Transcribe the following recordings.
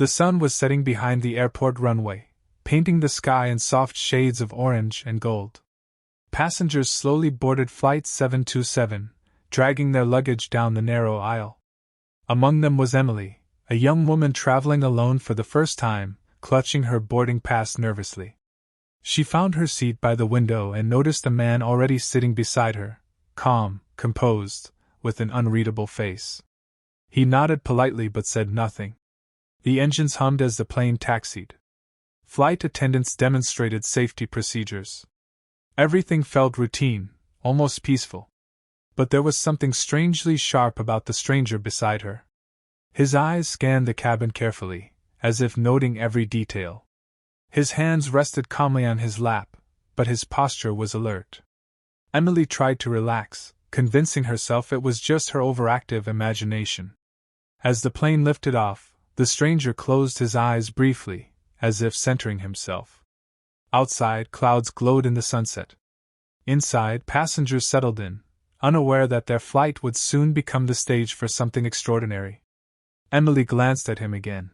The sun was setting behind the airport runway, painting the sky in soft shades of orange and gold. Passengers slowly boarded Flight 727, dragging their luggage down the narrow aisle. Among them was Emily, a young woman traveling alone for the first time, clutching her boarding pass nervously. She found her seat by the window and noticed a man already sitting beside her, calm, composed, with an unreadable face. He nodded politely but said nothing. The engines hummed as the plane taxied. Flight attendants demonstrated safety procedures. Everything felt routine, almost peaceful. But there was something strangely sharp about the stranger beside her. His eyes scanned the cabin carefully, as if noting every detail. His hands rested calmly on his lap, but his posture was alert. Emily tried to relax, convincing herself it was just her overactive imagination. As the plane lifted off, the stranger closed his eyes briefly, as if centering himself. Outside, clouds glowed in the sunset. Inside, passengers settled in, unaware that their flight would soon become the stage for something extraordinary. Emily glanced at him again.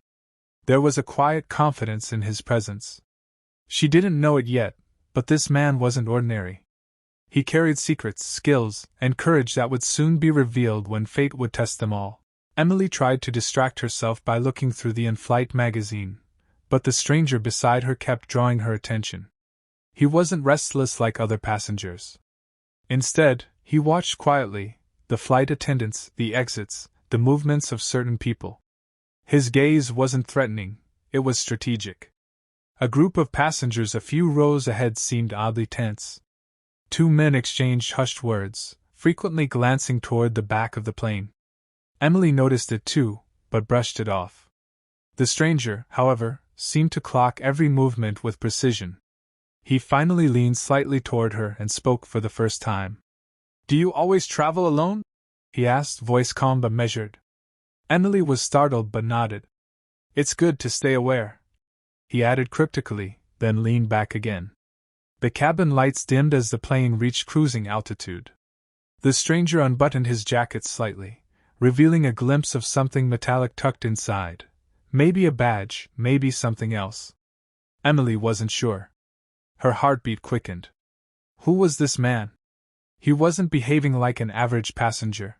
There was a quiet confidence in his presence. She didn't know it yet, but this man wasn't ordinary. He carried secrets, skills, and courage that would soon be revealed when fate would test them all. Emily tried to distract herself by looking through the in-flight magazine, but the stranger beside her kept drawing her attention. He wasn't restless like other passengers. Instead, he watched quietly, the flight attendants, the exits, the movements of certain people. His gaze wasn't threatening, it was strategic. A group of passengers a few rows ahead seemed oddly tense. Two men exchanged hushed words, frequently glancing toward the back of the plane. Emily noticed it too, but brushed it off. The stranger, however, seemed to clock every movement with precision. He finally leaned slightly toward her and spoke for the first time. "Do you always travel alone?" he asked, voice calm but measured. Emily was startled but nodded. "It's good to stay aware," he added cryptically, then leaned back again. The cabin lights dimmed as the plane reached cruising altitude. The stranger unbuttoned his jacket slightly, revealing a glimpse of something metallic tucked inside. Maybe a badge, maybe something else. Emily wasn't sure. Her heartbeat quickened. Who was this man? He wasn't behaving like an average passenger.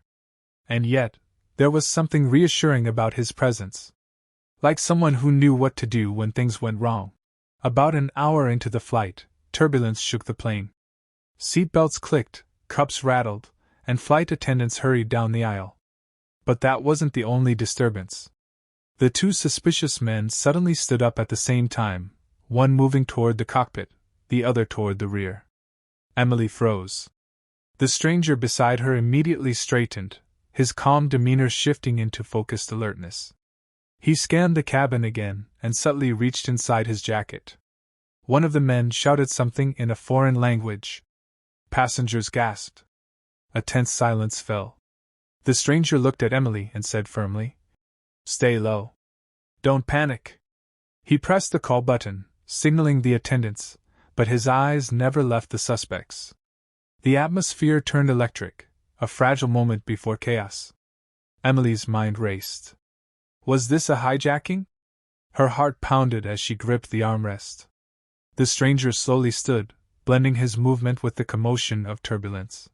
And yet, there was something reassuring about his presence. Like someone who knew what to do when things went wrong. About an hour into the flight, turbulence shook the plane. Seatbelts clicked, cups rattled, and flight attendants hurried down the aisle. But that wasn't the only disturbance. The two suspicious men suddenly stood up at the same time, one moving toward the cockpit, the other toward the rear. Emily froze. The stranger beside her immediately straightened, his calm demeanor shifting into focused alertness. He scanned the cabin again and subtly reached inside his jacket. One of the men shouted something in a foreign language. Passengers gasped. A tense silence fell. The stranger looked at Emily and said firmly, "Stay low. Don't panic." He pressed the call button, signaling the attendants, but his eyes never left the suspects. The atmosphere turned electric, a fragile moment before chaos. Emily's mind raced. Was this a hijacking? Her heart pounded as she gripped the armrest. The stranger slowly stood, blending his movement with the commotion of turbulence.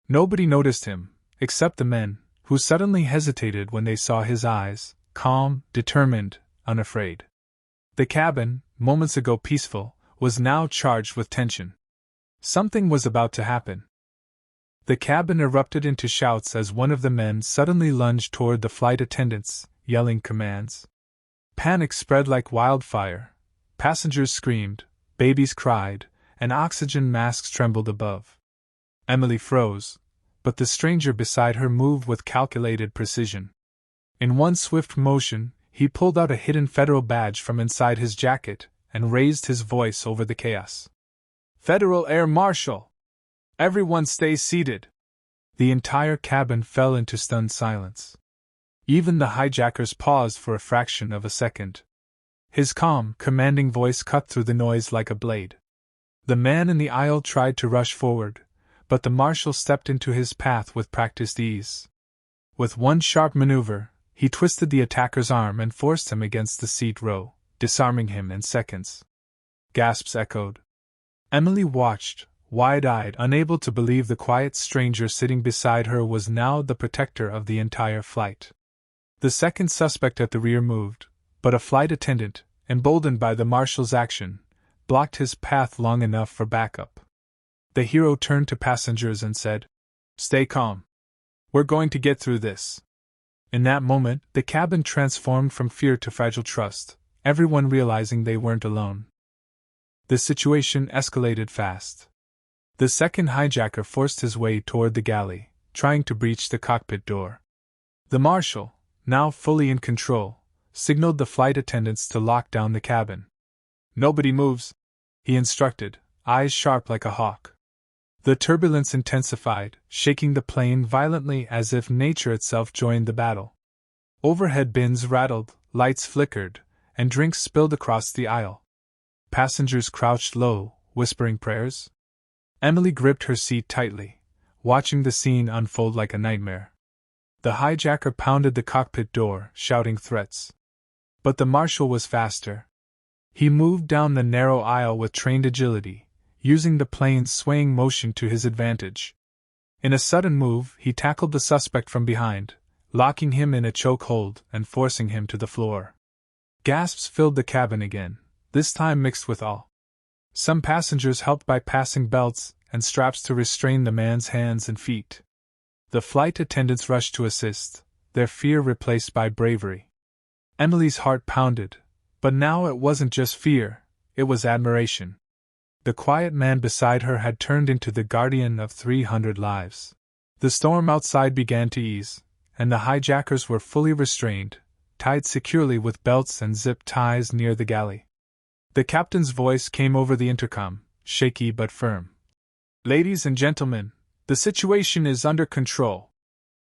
Nobody noticed him, except the men, who suddenly hesitated when they saw his eyes, calm, determined, unafraid. The cabin, moments ago peaceful, was now charged with tension. Something was about to happen. The cabin erupted into shouts as one of the men suddenly lunged toward the flight attendants, yelling commands. Panic spread like wildfire. Passengers screamed, babies cried, and oxygen masks trembled above. Emily froze, but the stranger beside her moved with calculated precision. In one swift motion, he pulled out a hidden federal badge from inside his jacket and raised his voice over the chaos. "Federal Air Marshal! Everyone stay seated!" The entire cabin fell into stunned silence. Even the hijackers paused for a fraction of a second. His calm, commanding voice cut through the noise like a blade. The man in the aisle tried to rush forward, but the marshal stepped into his path with practiced ease. With one sharp maneuver, he twisted the attacker's arm and forced him against the seat row, disarming him in seconds. Gasps echoed. Emily watched, wide-eyed, unable to believe the quiet stranger sitting beside her was now the protector of the entire flight. The second suspect at the rear moved, but a flight attendant, emboldened by the marshal's action, blocked his path long enough for backup. The hero turned to passengers and said, "Stay calm. We're going to get through this." In that moment, the cabin transformed from fear to fragile trust, everyone realizing they weren't alone. The situation escalated fast. The second hijacker forced his way toward the galley, trying to breach the cockpit door. The marshal, now fully in control, signaled the flight attendants to lock down the cabin. "Nobody moves," he instructed, eyes sharp like a hawk. The turbulence intensified, shaking the plane violently as if nature itself joined the battle. Overhead bins rattled, lights flickered, and drinks spilled across the aisle. Passengers crouched low, whispering prayers. Emily gripped her seat tightly, watching the scene unfold like a nightmare. The hijacker pounded the cockpit door, shouting threats. But the marshal was faster. He moved down the narrow aisle with trained agility, using the plane's swaying motion to his advantage. In a sudden move, he tackled the suspect from behind, locking him in a chokehold and forcing him to the floor. Gasps filled the cabin again, this time mixed with awe. Some passengers helped by passing belts and straps to restrain the man's hands and feet. The flight attendants rushed to assist, their fear replaced by bravery. Emily's heart pounded, but now it wasn't just fear, it was admiration. The quiet man beside her had turned into the guardian of 300 lives. The storm outside began to ease, and the hijackers were fully restrained, tied securely with belts and zip ties near the galley. The captain's voice came over the intercom, shaky but firm. "Ladies and gentlemen, the situation is under control.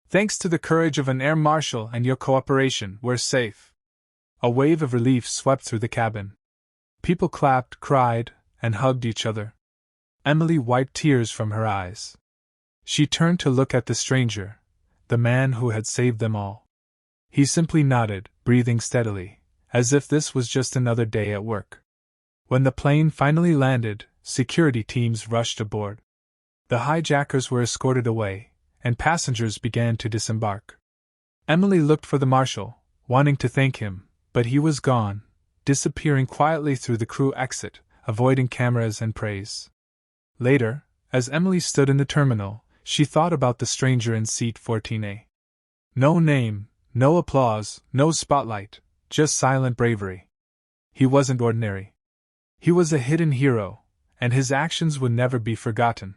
Thanks to the courage of an air marshal and your cooperation, we're safe." A wave of relief swept through the cabin. People clapped, cried, and hugged each other. Emily wiped tears from her eyes. She turned to look at the stranger, the man who had saved them all. He simply nodded, breathing steadily, as if this was just another day at work. When the plane finally landed, security teams rushed aboard. The hijackers were escorted away, and passengers began to disembark. Emily looked for the marshal, wanting to thank him, but he was gone, disappearing quietly through the crew exit, avoiding cameras and praise. Later, as Emily stood in the terminal, she thought about the stranger in seat 14A. No name, no applause, no spotlight, just silent bravery. He wasn't ordinary. He was a hidden hero, and his actions would never be forgotten.